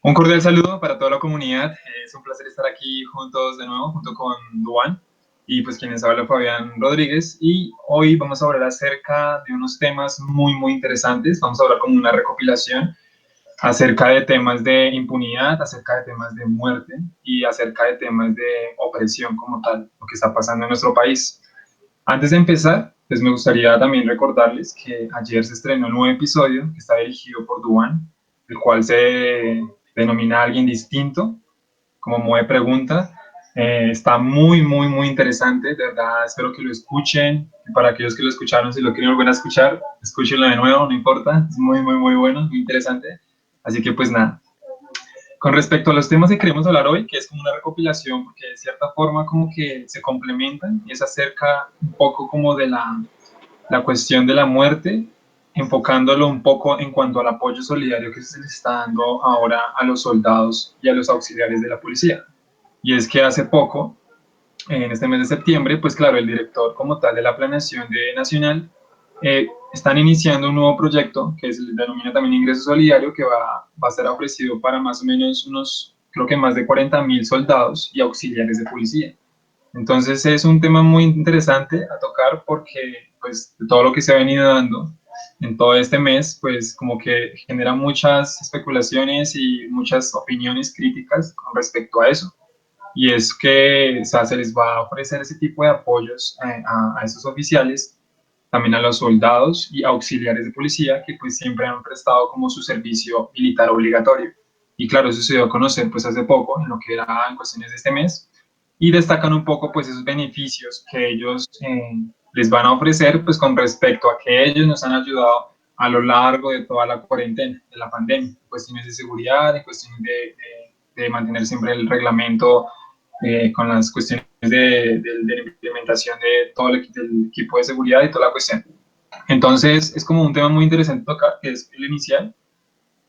Un cordial saludo para toda la comunidad. Es un placer estar aquí juntos de nuevo, junto con Duan y pues quienes habla Fabián Rodríguez. Y hoy vamos a hablar acerca de unos temas muy interesantes. Vamos a hablar como una recopilación acerca de temas de impunidad, acerca de temas de muerte y acerca de temas de opresión como tal, lo que está pasando en nuestro país. Antes de empezar, pues me gustaría también recordarles que ayer se estrenó un nuevo episodio que está dirigido por Duan, el cual se denomina Alguien Distinto, como modo de pregunta. Está muy interesante, de verdad, espero que lo escuchen. Y para aquellos que lo escucharon, si lo quieren volver a escuchar, escúchenlo de nuevo, no importa, es muy bueno, muy interesante. Así que pues nada, con respecto a los temas que queremos hablar hoy, que es como una recopilación, porque de cierta forma como que se complementan, es acerca un poco como de la cuestión de la muerte, enfocándolo un poco en cuanto al apoyo solidario que se le está dando ahora a los soldados y a los auxiliares de la policía. Y es que hace poco, en este mes de septiembre, pues claro, el director como tal de la planeación de Nacional están iniciando un nuevo proyecto que se denomina también Ingreso Solidario, que va a ser ofrecido para más o menos unos, creo que más de 40.000 soldados y auxiliares de policía. Entonces es un tema muy interesante a tocar porque pues de todo lo que se ha venido dando en todo este mes, pues como que genera muchas especulaciones y muchas opiniones críticas con respecto a eso. Y es que, o sea, se les va a ofrecer ese tipo de apoyos a esos oficiales, también a los soldados y auxiliares de policía que pues siempre han prestado como su servicio militar obligatorio. Y claro, eso se dio a conocer pues hace poco, en lo que era en cuestiones de este mes, y destacan un poco pues esos beneficios que ellos les van a ofrecer pues con respecto a que ellos nos han ayudado a lo largo de toda la cuarentena, de la pandemia, en cuestiones de seguridad, en cuestiones de mantener siempre el reglamento con las cuestiones de la implementación de todo el equipo de seguridad y toda la cuestión. Entonces, es como un tema muy interesante tocar, que es el inicial,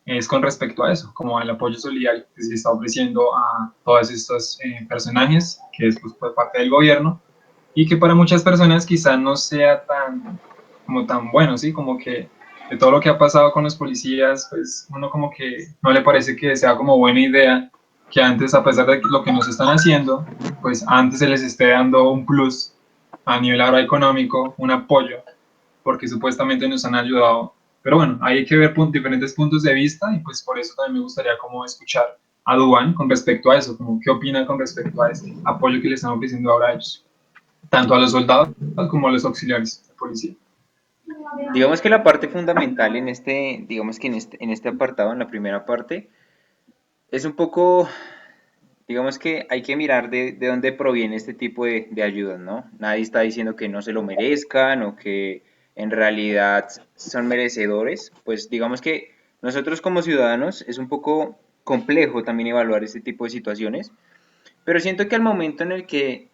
es con respecto a eso, como al apoyo solidario que se está ofreciendo a todos estos personajes, que es pues, por parte del gobierno, y que para muchas personas quizá no sea tan, como tan bueno, ¿sí? Como que de todo lo que ha pasado con los policías, pues uno como que no le parece que sea como buena idea que antes, a pesar de lo que nos están haciendo, pues antes se les esté dando un plus a nivel ahora económico, un apoyo, porque supuestamente nos han ayudado. Pero bueno, hay que ver diferentes puntos de vista y pues por eso también me gustaría como escuchar a Duan con respecto a eso, como qué opina con respecto a este apoyo que le están ofreciendo ahora a ellos, tanto a los soldados como a los auxiliares de policía. Digamos que la parte fundamental digamos que en este apartado, en la primera parte, es un poco, digamos que hay que mirar de dónde proviene este tipo de ayudas, ¿no? Nadie está diciendo que no se lo merezcan o que en realidad son merecedores. Pues digamos que nosotros como ciudadanos es un poco complejo también evaluar este tipo de situaciones, pero siento que al momento en el que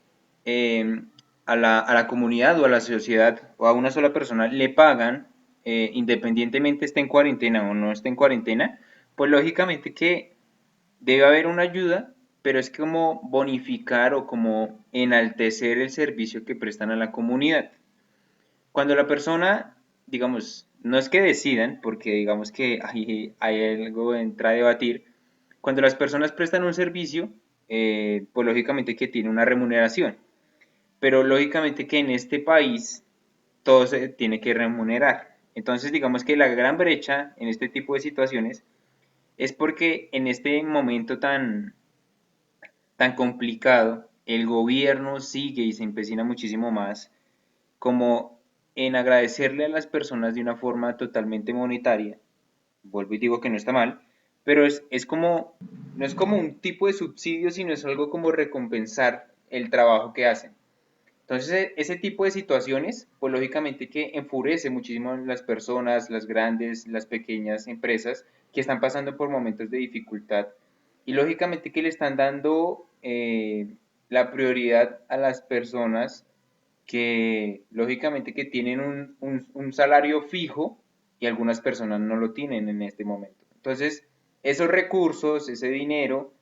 eh, a la comunidad o a la sociedad o a una sola persona le pagan, independientemente esté en cuarentena o no esté en cuarentena, pues lógicamente que debe haber una ayuda, pero es como bonificar o como enaltecer el servicio que prestan a la comunidad. Cuando la persona, digamos, no es que decidan, porque digamos que hay algo entra a debatir, cuando las personas prestan un servicio, pues lógicamente que tiene una remuneración, pero lógicamente que en este país todo se tiene que remunerar. Entonces, digamos que la gran brecha en este tipo de situaciones es porque en este momento tan complicado, el gobierno sigue y se empecina muchísimo más como en agradecerle a las personas de una forma totalmente monetaria. Vuelvo y digo que no está mal, pero es como, no es como un tipo de subsidio, sino es algo como recompensar el trabajo que hacen. Entonces, ese tipo de situaciones, pues lógicamente que enfurece muchísimo a las personas, las grandes, las pequeñas empresas que están pasando por momentos de dificultad y lógicamente que le están dando la prioridad a las personas que lógicamente que tienen un salario fijo y algunas personas no lo tienen en este momento. Entonces, esos recursos, ese dinero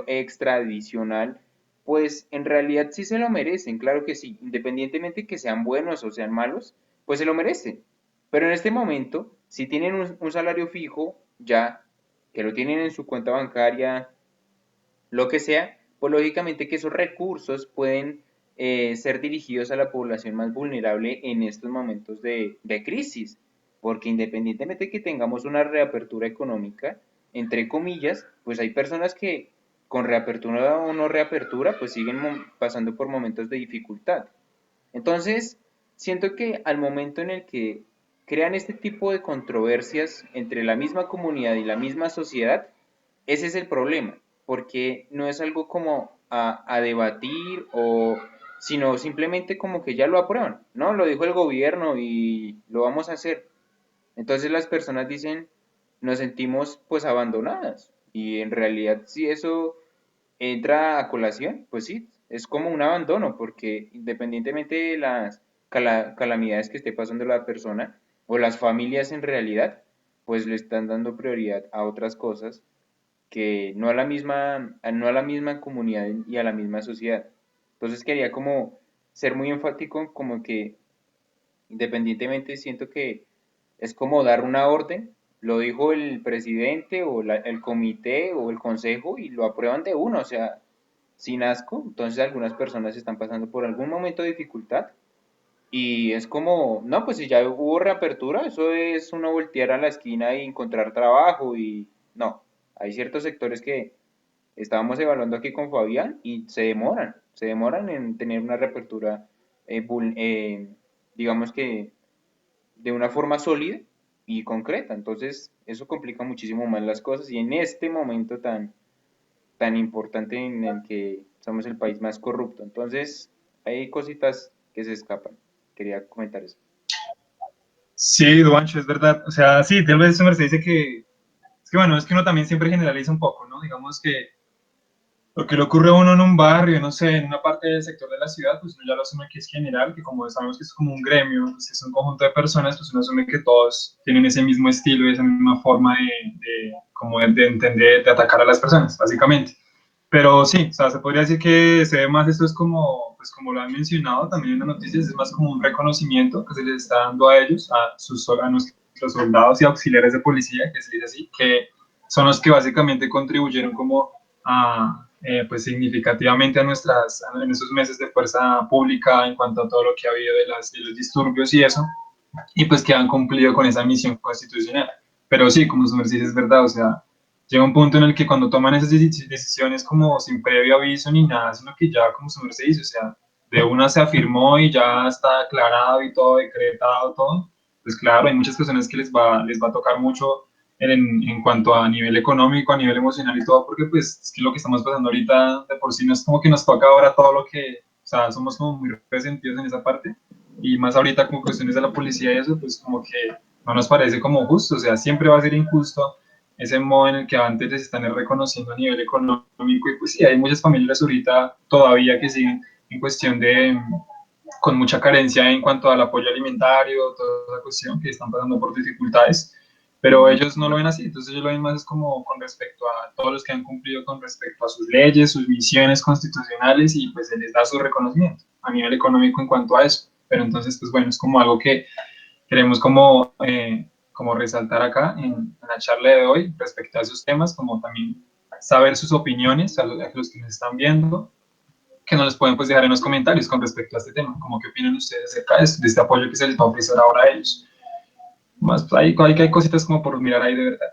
extra adicional, pues en realidad sí se lo merecen, claro que sí, independientemente que sean buenos o sean malos, pues se lo merecen. Pero en este momento, si tienen un salario fijo, ya que lo tienen en su cuenta bancaria, lo que sea, pues lógicamente que esos recursos pueden ser dirigidos a la población más vulnerable en estos momentos de crisis, porque independientemente de que tengamos una reapertura económica, entre comillas, pues hay personas que con reapertura o no reapertura, pues siguen pasando por momentos de dificultad. Entonces, siento que al momento en el que crean este tipo de controversias entre la misma comunidad y la misma sociedad, ese es el problema, porque no es algo como a debatir o sino simplemente como que ya lo aprueban, ¿no? Lo dijo el gobierno y lo vamos a hacer. Entonces las personas dicen, nos sentimos pues abandonadas y en realidad si eso entra a colación, pues sí, es como un abandono, porque independientemente de las calamidades que esté pasando la persona o las familias en realidad, pues le están dando prioridad a otras cosas que no a la misma comunidad y a la misma sociedad. Entonces quería como ser muy enfático, como que independientemente siento que es como dar una orden, lo dijo el presidente o el comité o el consejo y lo aprueban de uno, o sea, sin asco. Entonces algunas personas están pasando por algún momento de dificultad y es como, no, pues si ya hubo reapertura, eso es uno voltear a la esquina y encontrar trabajo y no, hay ciertos sectores que estábamos evaluando aquí con Fabián y se demoran en tener una reapertura, digamos que de una forma sólida y concreta. Entonces, eso complica muchísimo más las cosas y en este momento tan importante en el que somos el país más corrupto. Entonces, hay cositas que se escapan. Quería comentar eso. Sí, Duancho, es verdad. O sea, sí, tal vez eso me dice que, es que bueno, es que uno también siempre generaliza un poco, ¿no? Digamos que lo que le ocurre a uno en un barrio, no sé, en una parte del sector de la ciudad, pues uno ya lo asume que es general, que como sabemos que es como un gremio, pues es un conjunto de personas, pues uno asume que todos tienen ese mismo estilo y esa misma forma como de entender, de atacar a las personas, básicamente. Pero sí, o sea, se podría decir que se ve más esto es como, pues como lo han mencionado también en las noticias, es más como un reconocimiento que se les está dando a ellos, a nuestros soldados y auxiliares de policía, que se dice así, que son los que básicamente contribuyeron como pues significativamente en esos meses de fuerza pública en cuanto a todo lo que ha habido de los disturbios y eso, y pues que han cumplido con esa misión constitucional. Pero sí, como su merced es verdad, o sea, llega un punto en el que cuando toman esas decisiones como sin previo aviso ni nada, sino que ya como su merced dice, o sea, de una se afirmó y ya está aclarado y todo, decretado todo, pues claro, hay muchas personas que les va a tocar mucho en cuanto a nivel económico, a nivel emocional y todo, porque pues es que lo que estamos pasando ahorita de por sí no es como que nos toca ahora todo lo que, o sea, somos como muy resentidos en esa parte y más ahorita con cuestiones de la policía y eso, pues como que no nos parece como justo, o sea, siempre va a ser injusto ese modo en el que antes les están reconociendo a nivel económico y pues sí, hay muchas familias ahorita todavía que siguen en cuestión de con mucha carencia en cuanto al apoyo alimentario, toda esa cuestión que están pasando por dificultades, pero ellos no lo ven así, entonces ellos lo ven más es como con respecto a todos los que han cumplido con respecto a sus leyes, sus misiones constitucionales y pues se les da su reconocimiento a nivel económico en cuanto a eso, pero entonces pues bueno, es como algo que queremos como resaltar acá en la charla de hoy respecto a esos temas, como también saber sus opiniones a los que nos están viendo, que nos les pueden pues dejar en los comentarios con respecto a este tema, como qué opinan ustedes acerca de este apoyo que se les va a ofrecer ahora a ellos. Más, pues, hay cositas como por mirar ahí de verdad.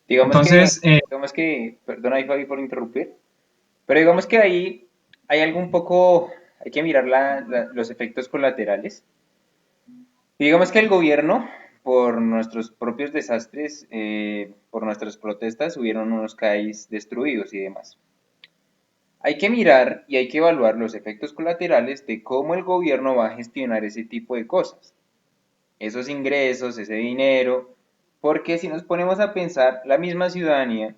Entonces, Digamos que, perdona ahí Fabi por interrumpir, pero digamos que ahí hay algo un poco, hay que mirar los efectos colaterales. Y digamos que el gobierno, por nuestros propios desastres, por nuestras protestas, hubieron unos CAIs destruidos y demás. Hay que mirar y hay que evaluar los efectos colaterales de cómo el gobierno va a gestionar ese tipo de cosas, esos ingresos, ese dinero, porque si nos ponemos a pensar, la misma ciudadanía,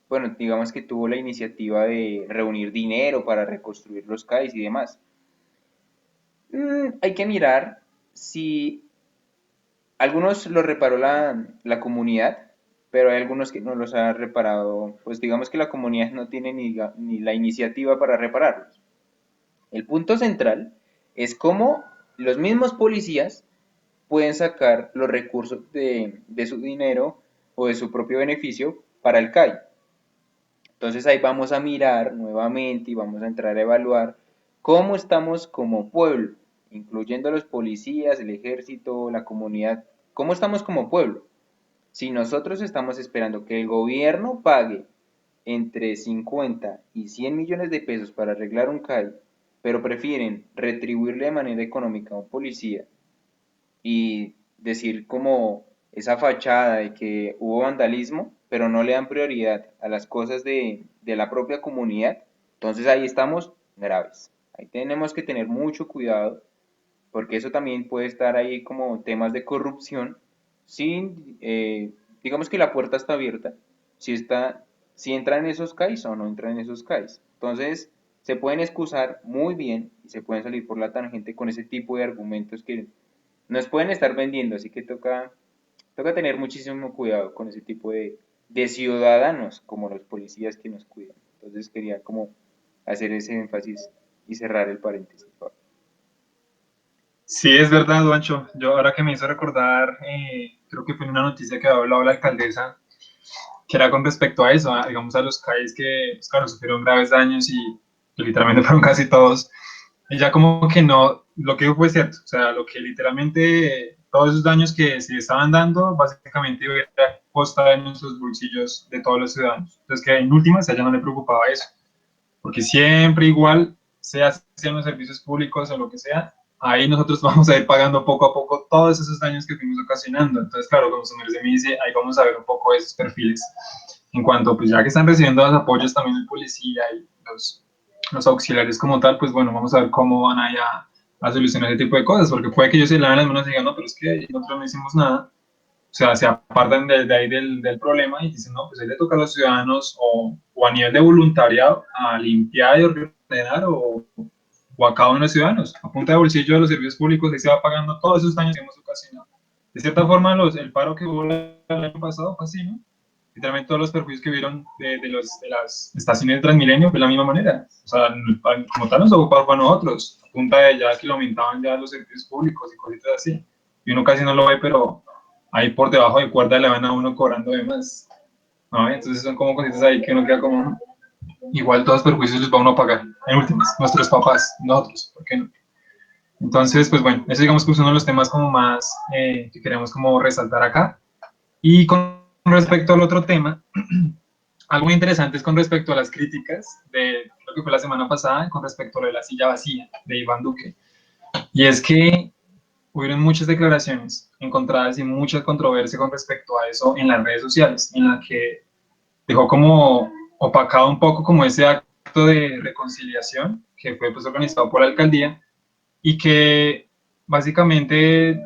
bueno, digamos que tuvo la iniciativa de reunir dinero para reconstruir los CAIs y demás. Hay que mirar si algunos los reparó la comunidad, pero hay algunos que no los ha reparado, pues digamos que la comunidad no tiene ni la iniciativa para repararlos. El punto central es cómo los mismos policías pueden sacar los recursos de su dinero o de su propio beneficio para el CAI. Entonces ahí vamos a mirar nuevamente y vamos a entrar a evaluar cómo estamos como pueblo, incluyendo los policías, el ejército, la comunidad, cómo estamos como pueblo. Si nosotros estamos esperando que el gobierno pague entre 50 y 100 millones de pesos para arreglar un CAI, pero prefieren retribuirle de manera económica a un policía y decir como esa fachada de que hubo vandalismo, pero no le dan prioridad a las cosas de la propia comunidad, entonces ahí estamos graves. Ahí tenemos que tener mucho cuidado porque eso también puede estar ahí como temas de corrupción sin, digamos que la puerta está abierta, si está, si entra en esos CAIs o no entra en esos CAIs. Entonces, se pueden excusar muy bien y se pueden salir por la tangente con ese tipo de argumentos que nos pueden estar vendiendo, así que toca tener muchísimo cuidado con ese tipo de ciudadanos como los policías que nos cuidan. Entonces quería como hacer ese énfasis y cerrar el paréntesis. Sí, es verdad, Duancho. Yo ahora que me hizo recordar, creo que fue en una noticia que hablaba la alcaldesa, que era con respecto a eso, digamos a los CAIs que, pues, claro, sufrieron graves daños y que literalmente fueron casi todos. Ella como que no, lo que dijo fue cierto, o sea, lo que literalmente, todos esos daños que se estaban dando, básicamente iba a costa de nuestros bolsillos de todos los ciudadanos. Entonces que en últimas a ella no le preocupaba eso, porque siempre igual, sea sean los servicios públicos o lo que sea, ahí nosotros vamos a ir pagando poco a poco todos esos daños que fuimos ocasionando. Entonces, claro, como su merced me dice, ahí vamos a ver un poco esos perfiles. En cuanto, pues ya que están recibiendo los apoyos también el policía y los auxiliares como tal, pues bueno, vamos a ver cómo van a solucionar ese tipo de cosas, porque puede que ellos se laven las manos y digan, no, pero es que nosotros no hicimos nada, o sea, se apartan de ahí del problema y dicen, no, pues ahí le toca a los ciudadanos o a nivel de voluntariado a limpiar y ordenar o a cada uno de los ciudadanos. A punta de bolsillo de los servicios públicos, ahí se va pagando todos esos daños que hemos ocasionado. De cierta forma, el paro que hubo el año pasado fue así, ¿no? Literalmente todos los perjuicios que vieron de las estaciones de Transmilenio fue de la misma manera. O sea, como tal nos ocupaba para nosotros, a punta de ya que lo aumentaban ya los servicios públicos y cositas así. Y uno casi no lo ve, pero ahí por debajo de cuerda le van a uno cobrando de más. ¿No? Entonces son como cositas ahí que uno queda como, igual todos los perjuicios los va uno a pagar, en últimas, nuestros papás, nosotros, ¿por qué no? Entonces, pues bueno, eso digamos que es uno de los temas como más que queremos como resaltar acá. Y con respecto al otro tema, algo muy interesante es con respecto a las críticas de, creo que fue la semana pasada, con respecto a lo de la silla vacía de Iván Duque. Y es que hubieron muchas declaraciones encontradas y mucha controversia con respecto a eso en las redes sociales, en la que dejó como opacado un poco como ese acto de reconciliación que fue pues organizado por la alcaldía y que básicamente,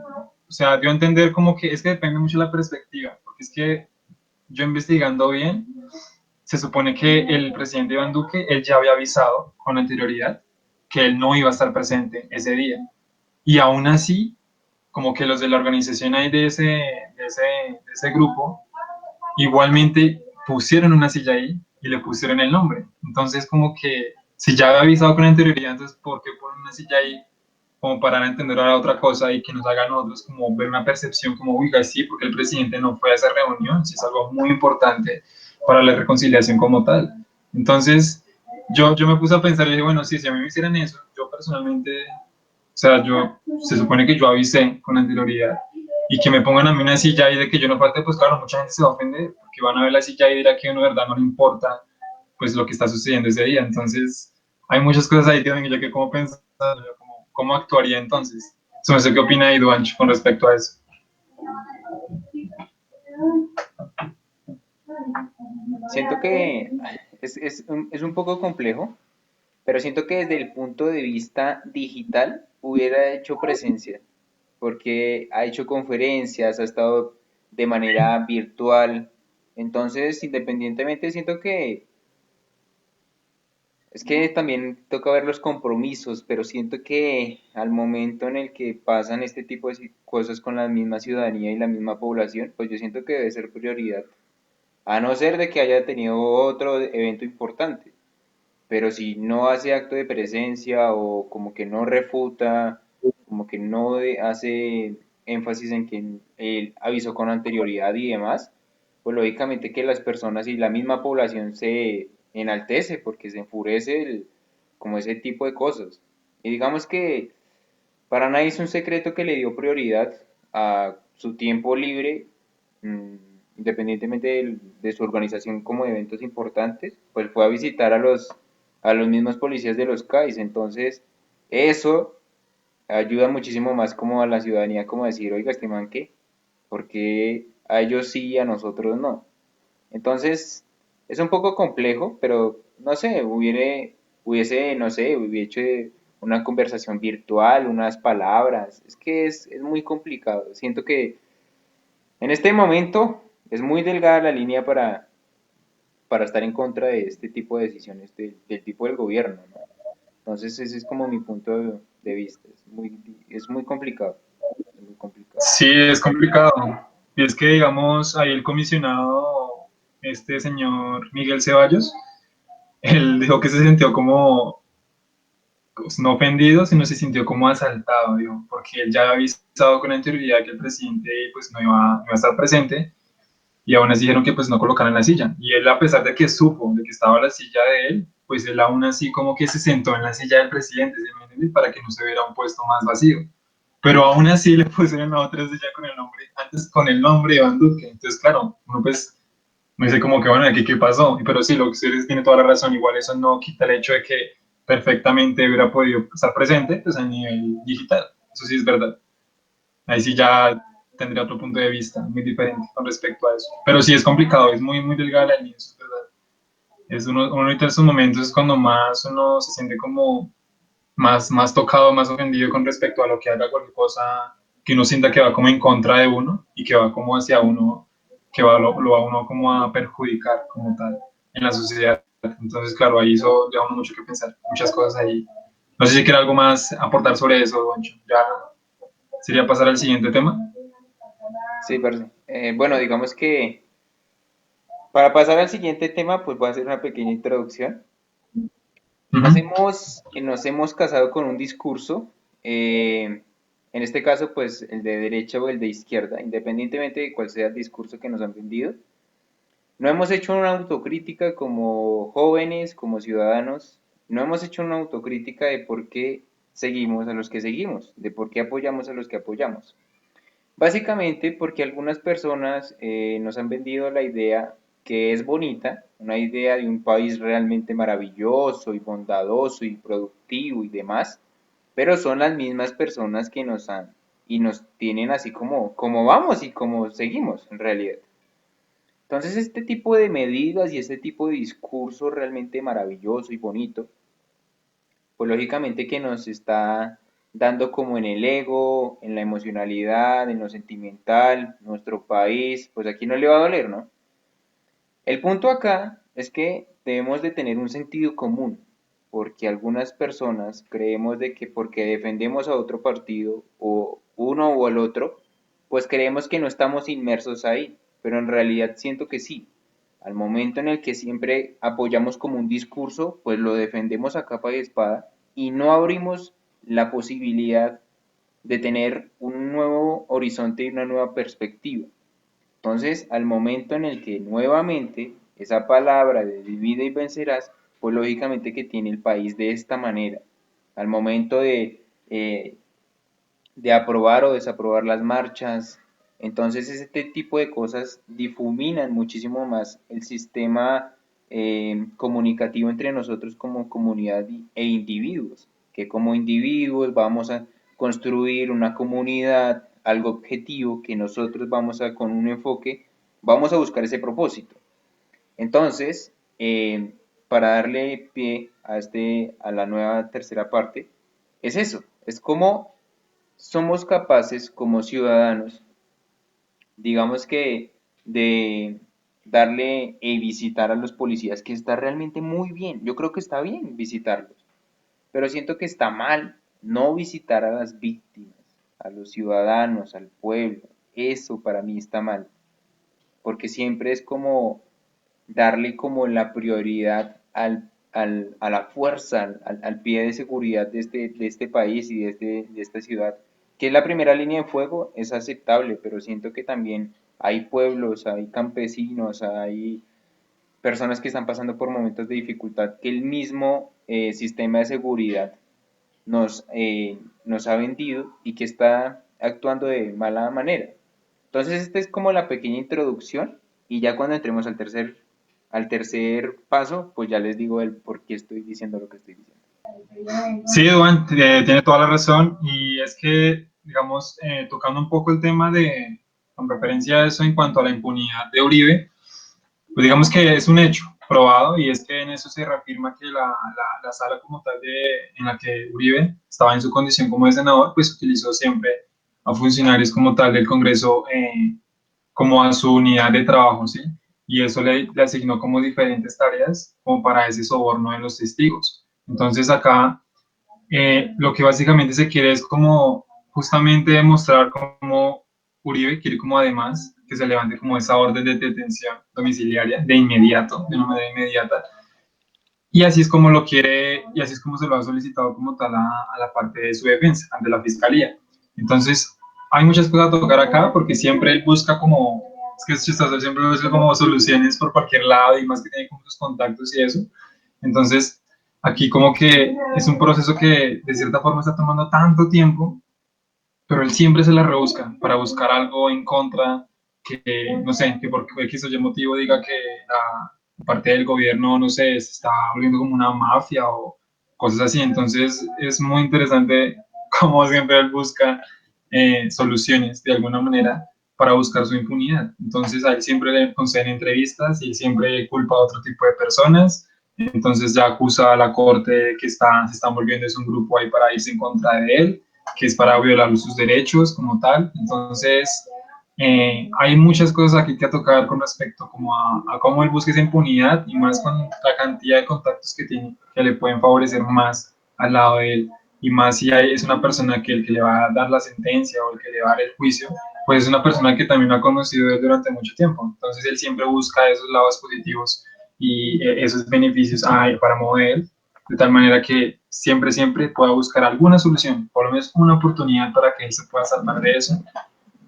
o sea, dio a entender como que es que depende mucho de la perspectiva, porque es que yo investigando bien, se supone que el presidente Iván Duque, él ya había avisado con anterioridad que él no iba a estar presente ese día. Y aún así, como que los de la organización ahí de ese grupo, igualmente pusieron una silla ahí y le pusieron el nombre. Entonces, como que si ya había avisado con anterioridad, entonces, ¿por qué ponen una silla ahí? Como para entender ahora otra cosa y que nos hagan nosotros como ver una percepción como, oiga, sí, porque el presidente no fue a esa reunión, si es algo muy importante para la reconciliación como tal. Entonces, yo me puse a pensar y dije, bueno, sí, si a mí me hicieran eso, yo personalmente, o sea, se supone que yo avisé con anterioridad y que me pongan a mí una silla y de que yo no falte, pues claro, mucha gente se va a ofender porque van a ver la silla y dirá que a uno de verdad no le importa pues lo que está sucediendo ese día. Entonces, hay muchas cosas ahí que yo que como pensar, cómo actuaría entonces. No sé qué opina ahí, Duancho, con respecto a eso. Siento que es un poco complejo, pero siento que desde el punto de vista digital hubiera hecho presencia, porque ha hecho conferencias, ha estado de manera virtual. Entonces, independientemente, siento que es que también toca ver los compromisos, pero siento que al momento en el que pasan este tipo de cosas con la misma ciudadanía y la misma población, pues yo siento que debe ser prioridad, a no ser de que haya tenido otro evento importante. Pero si no hace acto de presencia o como que no refuta, como que no hace énfasis en que él avisó con anterioridad y demás, pues lógicamente que las personas y la misma población se enaltece porque se enfurece como ese tipo de cosas. Y digamos que para nadie es un secreto que le dio prioridad a su tiempo libre, mm, independientemente de su organización como eventos importantes, pues fue a visitar a los mismos policías de los CAIs. Entonces, eso ayuda muchísimo más como a la ciudadanía, como decir, oiga, este man, ¿qué? ¿Por qué a ellos sí y a nosotros no? Entonces, es un poco complejo, pero no sé, no sé, hubiera hecho una conversación virtual, unas palabras. Es que es muy complicado. Siento que en este momento es muy delgada la línea para estar en contra de este tipo de decisiones del tipo del gobierno, ¿no? Entonces, ese es como mi punto de vista. Es muy complicado. Es muy complicado. Sí, es complicado. Y es que, digamos, ahí el comisionado, este señor Miguel Ceballos, él dijo que se sintió como, pues, no ofendido, sino se sintió como asaltado, digo, porque él ya había avisado con anterioridad que el presidente pues no iba a estar presente y aún así dijeron que pues no colocaran la silla. Y él, a pesar de que supo de que estaba la silla de él, pues él aún así como que se sentó en la silla del presidente, ¿sí me entiendes? Para que no se viera un puesto más vacío. Pero aún así le pusieron la otra silla con el nombre, antes con el nombre de Iván Duque. Entonces, claro, uno pues me dice como que bueno, aquí qué pasó. Pero sí, lo que ustedes tiene toda la razón, igual eso no quita el hecho de que perfectamente hubiera podido estar presente pues a nivel digital. Eso sí es verdad. Ahí sí ya tendría otro punto de vista muy diferente con respecto a eso. Pero sí es complicado, es muy, muy delgada la línea, eso es verdad. Es uno ahorita en estos momentos es cuando más uno se siente como más tocado, más ofendido con respecto a lo que haga cualquier cosa que uno sienta que va como en contra de uno y que va como hacia uno, que lo va a uno como a perjudicar como tal en la sociedad. Entonces, claro, ahí eso deja uno mucho que pensar, muchas cosas ahí. No sé si quiere algo más aportar sobre eso, Doncho. Ya sería pasar al siguiente tema. Sí, parce. Bueno, digamos que para pasar al siguiente tema, pues voy a hacer una pequeña introducción. Uh -huh. Nos hemos casado con un discurso, en este caso, pues el de derecha o el de izquierda, independientemente de cuál sea el discurso que nos han vendido. No hemos hecho una autocrítica como jóvenes, como ciudadanos, no hemos hecho una autocrítica de por qué seguimos a los que seguimos, de por qué apoyamos a los que apoyamos. Básicamente porque algunas personas nos han vendido la idea que es bonita, una idea de un país realmente maravilloso y bondadoso y productivo y demás, pero son las mismas personas que nos han y nos tienen así como vamos y como seguimos en realidad. Entonces este tipo de medidas y este tipo de discurso realmente maravilloso y bonito, pues lógicamente que nos está dando como en el ego, en la emocionalidad, en lo sentimental, nuestro país, pues aquí no le va a doler, ¿no? El punto acá es que debemos de tener un sentido común, porque algunas personas creemos de que porque defendemos a otro partido o uno o el otro, pues creemos que no estamos inmersos ahí, pero en realidad siento que sí. Al momento en el que siempre apoyamos como un discurso, pues lo defendemos a capa y espada y no abrimos la posibilidad de tener un nuevo horizonte y una nueva perspectiva. Entonces, al momento en el que nuevamente esa palabra de divide y vencerás, pues lógicamente que tiene el país de esta manera. Al momento de aprobar o desaprobar las marchas, entonces este tipo de cosas difuminan muchísimo más el sistema comunicativo entre nosotros como comunidad e individuos, que como individuos vamos a construir una comunidad, algo objetivo que nosotros vamos a con un enfoque, vamos a buscar ese propósito. Entonces, para darle pie a la nueva tercera parte, es eso, es como somos capaces como ciudadanos, digamos que de darle y visitar a los policías, que está realmente muy bien. Yo creo que está bien visitarlos, pero siento que está mal no visitar a las víctimas, a los ciudadanos, al pueblo. Eso para mí está mal, porque siempre es como darle como la prioridad a la fuerza, al pie de seguridad de este país y de esta ciudad, que es la primera línea de fuego, es aceptable, pero siento que también hay pueblos, hay campesinos, hay personas que están pasando por momentos de dificultad que el mismo sistema de seguridad nos ha vendido y que está actuando de mala manera. Entonces, esta es como la pequeña introducción y ya cuando entremos al tercer paso, pues ya les digo el por qué estoy diciendo lo que estoy diciendo. Sí, Duan, tiene toda la razón y es que, digamos, tocando un poco el tema de, con referencia a eso en cuanto a la impunidad de Uribe, pues digamos que es un hecho probado y es que en eso se reafirma que la sala como tal en la que Uribe estaba en su condición como de senador, pues utilizó siempre a funcionarios como tal del Congreso como a su unidad de trabajo, ¿sí? Y eso le asignó como diferentes tareas como para ese soborno de los testigos. Entonces acá lo que básicamente se quiere es como justamente demostrar cómo Uribe quiere como además que se levante como esa orden de detención domiciliaria de inmediato, de una manera inmediata. Y así es como lo quiere, y así es como se lo ha solicitado como tal a la parte de su defensa, ante la fiscalía. Entonces, hay muchas cosas a tocar acá porque siempre él busca como, es que es chistoso, él siempre busca como soluciones por cualquier lado y más que tiene como sus contactos y eso. Entonces, aquí como que es un proceso que de cierta forma está tomando tanto tiempo, pero él siempre se la rebusca para buscar algo en contra que, no sé, que por X o Y motivo diga que la parte del gobierno, no sé, se está volviendo como una mafia o cosas así. Entonces es muy interesante cómo siempre él busca soluciones de alguna manera para buscar su impunidad. Entonces a él siempre le conceden entrevistas y él siempre culpa a otro tipo de personas. Entonces ya acusa a la corte que se están volviendo es un grupo ahí para irse en contra de él, que es para violar sus derechos como tal. Entonces, hay muchas cosas aquí que tocar con respecto como a cómo él busca esa impunidad y más con la cantidad de contactos que tiene, que le pueden favorecer más al lado de él. Y más si es una persona que el que le va a dar la sentencia o el que le va a dar el juicio, pues es una persona que también lo ha conocido él durante mucho tiempo. Entonces él siempre busca esos lados positivos y esos beneficios para mover de tal manera que siempre, siempre pueda buscar alguna solución, por lo menos una oportunidad para que él se pueda salvar de eso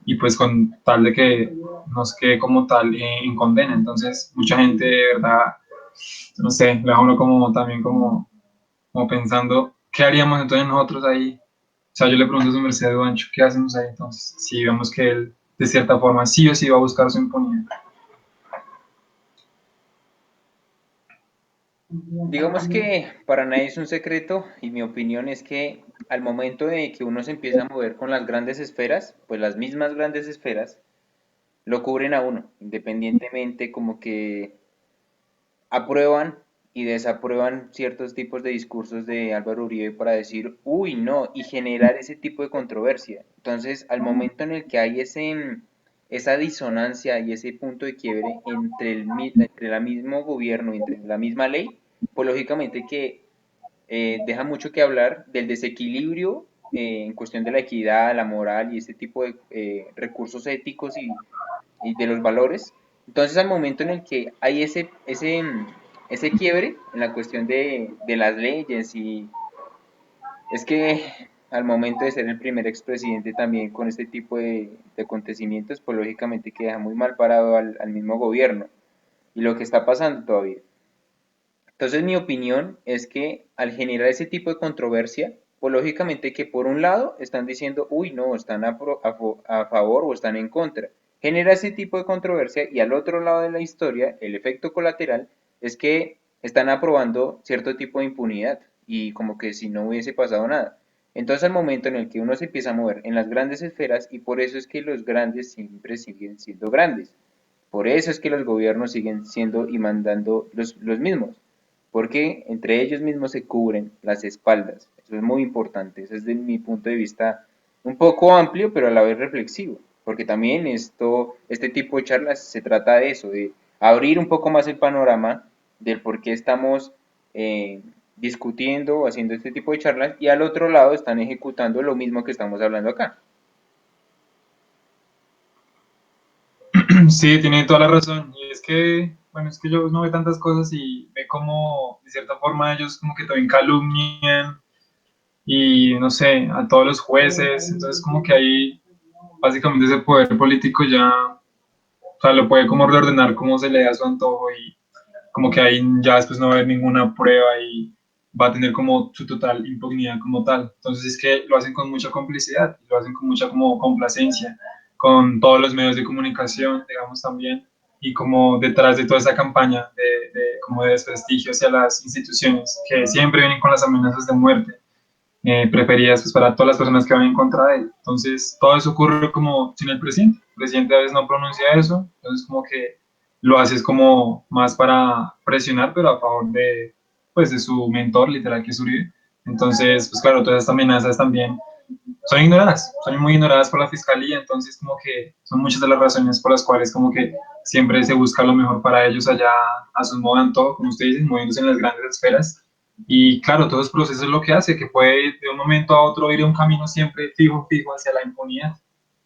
y pues con tal de que nos quede como tal en condena. Entonces, mucha gente de verdad, no sé, le da a uno como también como pensando, ¿qué haríamos entonces nosotros ahí? O sea, yo le pregunto a su merced Ancho, ¿qué hacemos ahí entonces? Si vemos que él, de cierta forma, sí o sí va a buscar su impunidad. Digamos que para nadie es un secreto y mi opinión es que al momento de que uno se empieza a mover con las grandes esferas, pues las mismas grandes esferas lo cubren a uno, independientemente como que aprueban y desaprueban ciertos tipos de discursos de Álvaro Uribe para decir, uy, no, y generar ese tipo de controversia. Entonces, al momento en el que hay esa disonancia y ese punto de quiebre entre el mismo gobierno y entre la misma ley, pues lógicamente que deja mucho que hablar del desequilibrio en cuestión de la equidad, la moral y ese tipo de recursos éticos y de los valores. Entonces, al momento en el que hay ese quiebre en la cuestión de las leyes y es que al momento de ser el primer expresidente también con este tipo de acontecimientos, pues lógicamente queda muy mal parado al mismo gobierno y lo que está pasando todavía. Entonces, mi opinión es que al generar ese tipo de controversia, pues lógicamente que por un lado están diciendo, uy, no, están a favor o están en contra. Genera ese tipo de controversia y al otro lado de la historia, el efecto colateral es que están aprobando cierto tipo de impunidad y como que si no hubiese pasado nada. Entonces, al momento en el que uno se empieza a mover en las grandes esferas, y por eso es que los grandes siempre siguen siendo grandes, por eso es que los gobiernos siguen siendo y mandando los mismos, porque entre ellos mismos se cubren las espaldas. Eso es muy importante, eso es de mi punto de vista un poco amplio, pero a la vez reflexivo, porque también este tipo de charlas se trata de eso, de abrir un poco más el panorama del por qué estamos discutiendo o haciendo este tipo de charlas y al otro lado están ejecutando lo mismo que estamos hablando acá. Sí, tiene toda la razón. Y es que, bueno, es que yo no veo tantas cosas y ve como, de cierta forma, ellos como que también calumnian y, no sé, a todos los jueces. Entonces, como que ahí, básicamente, ese poder político ya O sea, lo puede como reordenar como se le da a su antojo y como que ahí ya después no va a haber ninguna prueba y va a tener como su total impunidad como tal. Entonces es que lo hacen con mucha complicidad, lo hacen con mucha como complacencia, con todos los medios de comunicación, digamos también, y como detrás de toda esa campaña como de desprestigio hacia las instituciones que siempre vienen con las amenazas de muerte preferidas pues, para todas las personas que van en contra de él. Entonces, todo eso ocurre como sin el presidente. El presidente a veces no pronuncia eso, entonces como que lo haces como más para presionar, pero a favor de, pues, de su mentor, literal, que es Uribe. Entonces, pues claro, todas estas amenazas también son ignoradas, son muy ignoradas por la fiscalía, entonces como que son muchas de las razones por las cuales como que siempre se busca lo mejor para ellos allá a su modo en todo, como ustedes dicen, moviéndose en las grandes esferas. Y claro, todo ese proceso es lo que hace que puede de un momento a otro ir a un camino siempre fijo, fijo hacia la impunidad.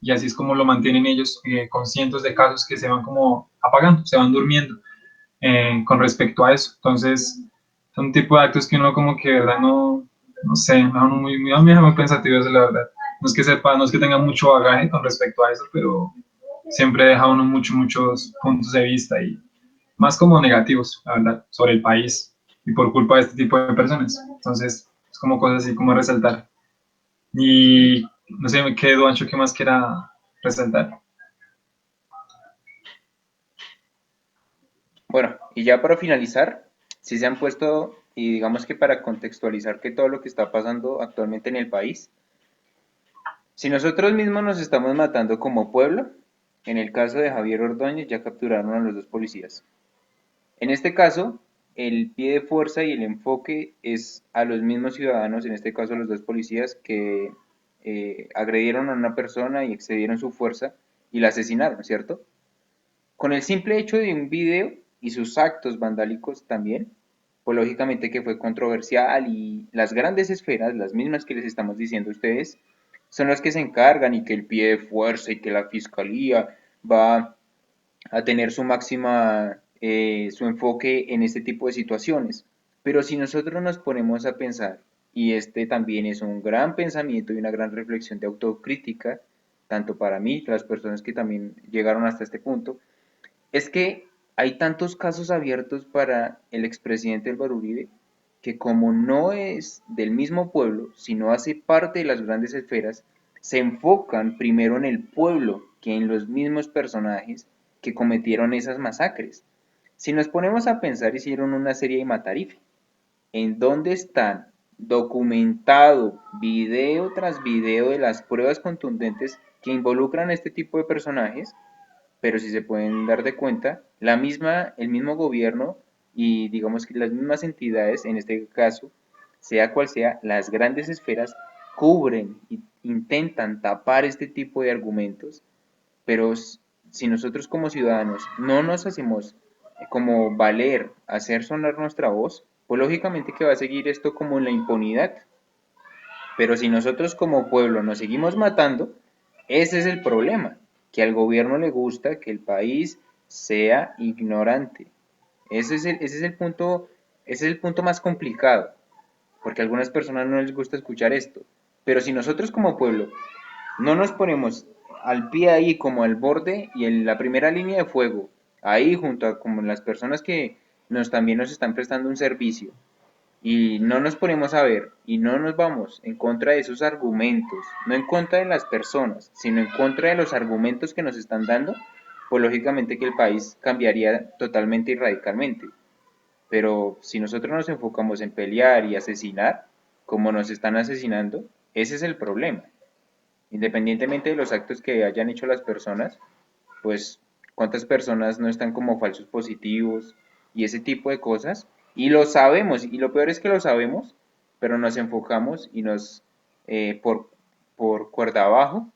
Y así es como lo mantienen ellos con cientos de casos que se van como apagando, se van durmiendo con respecto a eso. Entonces, son un tipo de actos que uno como que, de verdad, no sé, me dejan a mí me deja muy pensativo eso, la verdad. No es que sepa, no es que tenga mucho bagaje con respecto a eso, pero siempre deja uno muchos puntos de vista y más como negativos, la verdad, sobre el país y por culpa de este tipo de personas. Entonces, es como cosas así como resaltar. Y no sé, me quedo ancho, ¿qué más quiera resaltar? Bueno, y ya para finalizar, si se han puesto, y digamos que para contextualizar que todo lo que está pasando actualmente en el país, si nosotros mismos nos estamos matando como pueblo, en el caso de Javier Ordóñez ya capturaron a los dos policías. En este caso, el pie de fuerza y el enfoque es a los mismos ciudadanos, en este caso los dos policías, que agredieron a una persona y excedieron su fuerza y la asesinaron, ¿cierto? Con el simple hecho de un video y sus actos vandálicos también, pues lógicamente que fue controversial y las grandes esferas, las mismas que les estamos diciendo a ustedes, son las que se encargan y que el pie de fuerza y que la fiscalía va a tener su máxima, su enfoque en este tipo de situaciones. Pero si nosotros nos ponemos a pensar, y este también es un gran pensamiento y una gran reflexión de autocrítica, tanto para mí, las personas que también llegaron hasta este punto, es que hay tantos casos abiertos para el expresidente Álvaro Uribe que como no es del mismo pueblo, sino hace parte de las grandes esferas, se enfocan primero en el pueblo que en los mismos personajes que cometieron esas masacres. Si nos ponemos a pensar, hicieron una serie de Matarife, en donde están documentado video tras video de las pruebas contundentes que involucran a este tipo de personajes, pero si se pueden dar de cuenta, el mismo gobierno y digamos que las mismas entidades, en este caso, sea cual sea, las grandes esferas cubren e intentan tapar este tipo de argumentos, pero si nosotros como ciudadanos no nos hacemos como valer, hacer sonar nuestra voz, pues lógicamente que va a seguir esto como en la impunidad. Pero si nosotros como pueblo nos seguimos matando, ese es el problema, que al gobierno le gusta que el país sea ignorante. Ese es el punto, ese es el punto más complicado, porque a algunas personas no les gusta escuchar esto. Pero si nosotros como pueblo no nos ponemos al pie ahí como al borde y en la primera línea de fuego, ahí junto a como las personas que también nos están prestando un servicio, y no nos ponemos a ver y no nos vamos en contra de esos argumentos, no en contra de las personas, sino en contra de los argumentos que nos están dando, pues lógicamente que el país cambiaría totalmente y radicalmente. Pero si nosotros nos enfocamos en pelear y asesinar, como nos están asesinando, ese es el problema. Independientemente de los actos que hayan hecho las personas, pues cuántas personas no están como falsos positivos y ese tipo de cosas. Y lo sabemos, y lo peor es que lo sabemos, pero nos enfocamos y por cuerda abajo,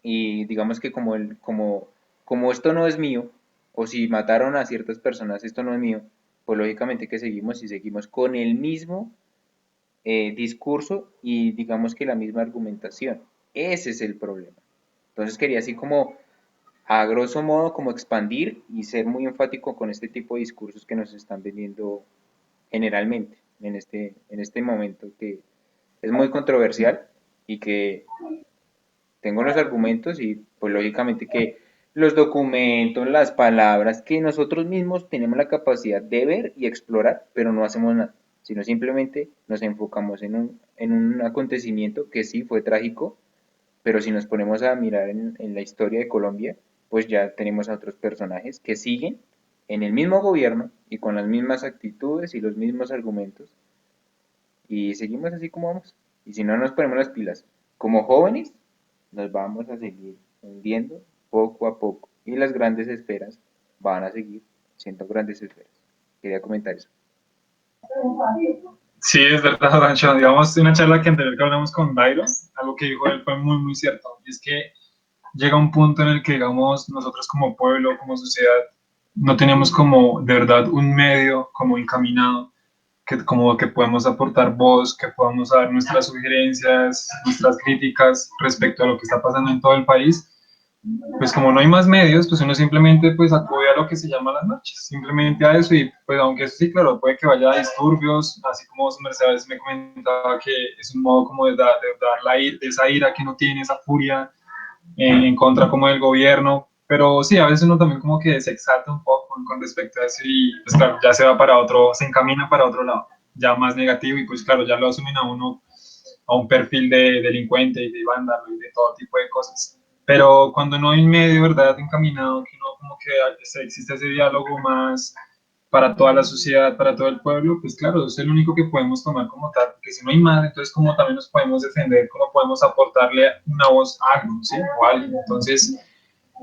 y digamos que como esto no es mío, o si mataron a ciertas personas, esto no es mío, pues lógicamente que seguimos y seguimos con el mismo discurso y digamos que la misma argumentación. Ese es el problema. Entonces quería así como a grosso modo como expandir y ser muy enfático con este tipo de discursos que nos están vendiendo generalmente en este momento que es muy controversial y que tengo los argumentos y pues lógicamente que los documentos, las palabras, que nosotros mismos tenemos la capacidad de ver y explorar, pero no hacemos nada, sino simplemente nos enfocamos en un acontecimiento que sí fue trágico, pero si nos ponemos a mirar en la historia de Colombia, pues ya tenemos a otros personajes que siguen en el mismo gobierno y con las mismas actitudes y los mismos argumentos, y seguimos así como vamos. Y si no nos ponemos las pilas como jóvenes, nos vamos a seguir hundiendo poco a poco. Y las grandes esferas van a seguir siendo grandes esferas. Quería comentar eso. Sí, es verdad, Rancho. Digamos, en una charla que anterior que hablamos con Byron, algo que dijo él fue muy, muy cierto. Y es que llega un punto en el que, digamos, nosotros como pueblo, como sociedad, no tenemos como de verdad un medio como encaminado, que como que podemos aportar voz, que podamos dar nuestras sugerencias, nuestras críticas respecto a lo que está pasando en todo el país. Pues como no hay más medios, pues uno simplemente pues acude a lo que se llama las marchas, simplemente a eso. Y pues aunque eso sí, claro, puede que vaya a disturbios, así como su merced a veces me comentaba que es un modo como de dar esa ira que no tiene, esa furia en contra como del gobierno, pero sí, a veces uno también como que se exalta un poco con respecto a eso y pues claro, ya se va para otro, se encamina para otro lado, ya más negativo y pues claro, ya lo asumen a uno a un perfil de delincuente y de vándalo y de todo tipo de cosas. Pero cuando no hay un medio, ¿verdad?, encaminado, que no como que existe ese diálogo más para toda la sociedad, para todo el pueblo, pues claro, es el único que podemos tomar como tal, porque si no hay más, entonces cómo también nos podemos defender, cómo podemos aportarle una voz a algo, ¿sí? O a alguien. Entonces,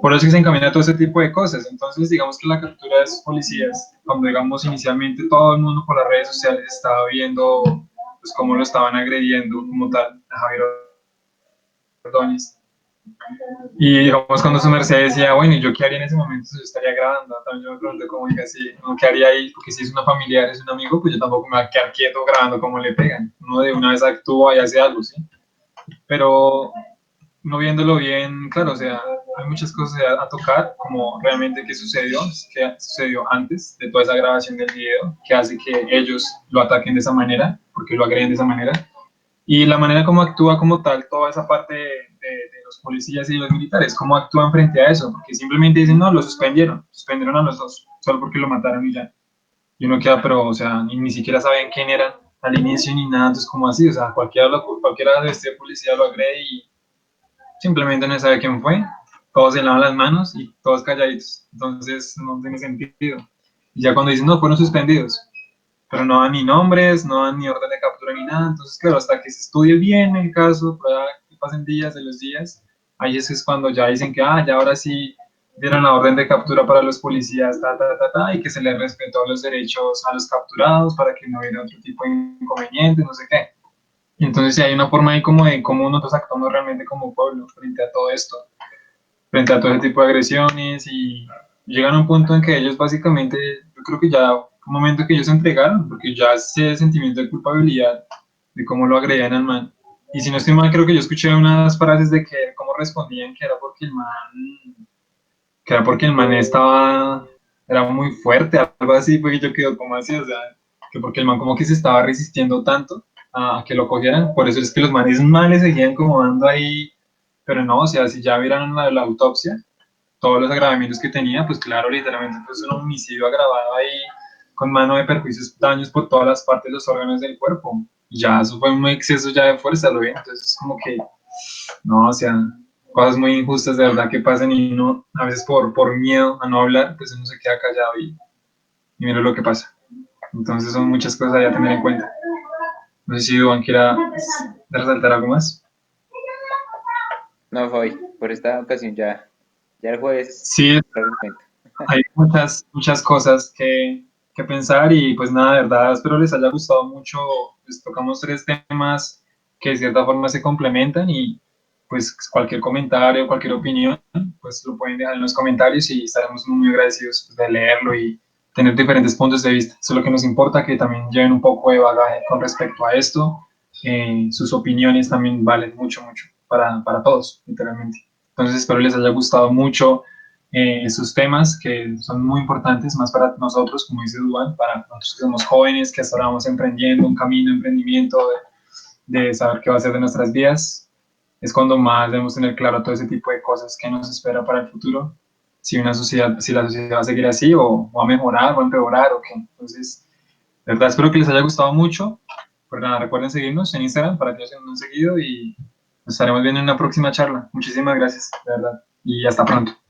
por eso es que se encamina todo ese tipo de cosas. Entonces, digamos que la captura de esos policías, cuando digamos inicialmente todo el mundo por las redes sociales estaba viendo pues cómo lo estaban agrediendo como tal a Javier Ordóñez. Y digamos cuando su merced decía, bueno, ¿y yo qué haría en ese momento? Yo estaría grabando, también yo me pregunté cómo dije así, ¿no? ¿Qué haría ahí? Porque si es una familiar, es un amigo, pues yo tampoco me voy a quedar quieto grabando cómo le pegan. Uno de una vez actúa y hace algo, ¿sí? Pero no viéndolo bien, claro, o sea, hay muchas cosas a tocar, como realmente qué sucedió antes de toda esa grabación del video, que hace que ellos lo ataquen de esa manera, porque lo agreden de esa manera, y la manera como actúa como tal toda esa parte de los policías y los militares, cómo actúan frente a eso, porque simplemente dicen, no, lo suspendieron a los dos, solo porque lo mataron y ya. Y uno queda, pero, o sea, ni siquiera saben quién eran al inicio ni nada, entonces, como así? O sea, cualquiera de este policía lo agrede y simplemente no sabe quién fue, todos se lavan las manos y todos calladitos, entonces no tiene sentido. Y ya cuando dicen, no, fueron suspendidos, pero no dan ni nombres, no dan ni orden de captura ni nada, entonces claro, hasta que se estudie bien el caso, para que pasen días de los días, ahí es cuando ya dicen que, ya ahora sí dieron la orden de captura para los policías, y que se les respetó los derechos a los capturados para que no hubiera otro tipo de inconvenientes, no sé qué. Y entonces sí hay una forma ahí como de cómo nosotros actuamos realmente como pueblo frente a todo esto, frente a todo ese tipo de agresiones y llegan a un punto en que ellos básicamente, yo creo que ya un momento que ellos se entregaron, porque ya ese sentimiento de culpabilidad de cómo lo agredían al man. Y si no estoy mal, creo que yo escuché unas frases de que cómo respondían que era porque el man estaba, era muy fuerte, algo así, porque yo quedo como así, o sea, que porque el man como que se estaba resistiendo tanto a que lo cogieran, por eso es que los manes males seguían como dando ahí, pero no, o sea, si ya vieron la autopsia, todos los agravamientos que tenía, pues claro, literalmente pues un homicidio agravado ahí con mano de perjuicios, daños por todas las partes de los órganos del cuerpo. Y ya eso fue un exceso ya de fuerza, lo ven. Entonces es como que, no, o sea, cosas muy injustas de verdad que pasan y uno a veces por miedo a no hablar, pues uno se queda callado y mira lo que pasa. Entonces son muchas cosas ahí a tener en cuenta. No sé si Duan quiera resaltar algo más. No, Fabi, por esta ocasión ya el jueves Sí, trae el cuento. hay muchas cosas que pensar y pues nada, de verdad, espero les haya gustado mucho. Les tocamos tres temas que de cierta forma se complementan y pues cualquier comentario, cualquier opinión, pues lo pueden dejar en los comentarios y estaremos muy agradecidos pues, de leerlo y tener diferentes puntos de vista. Eso es lo que nos importa, que también lleven un poco de bagaje con respecto a esto. Sus opiniones también valen mucho para todos, literalmente. Entonces espero les haya gustado mucho esos temas que son muy importantes, más para nosotros, como dice Duan, para nosotros que somos jóvenes, que hasta ahora vamos emprendiendo un camino de emprendimiento, de saber qué va a ser de nuestras vidas, es cuando más debemos tener claro todo ese tipo de cosas que nos espera para el futuro. si una sociedad, si la sociedad va a seguir así o va a mejorar o a empeorar o qué. Entonces, de verdad espero que les haya gustado mucho. Pues nada, recuerden seguirnos en Instagram para que nos hayan seguido y nos estaremos viendo en una próxima charla. Muchísimas gracias, de verdad. Y hasta pronto.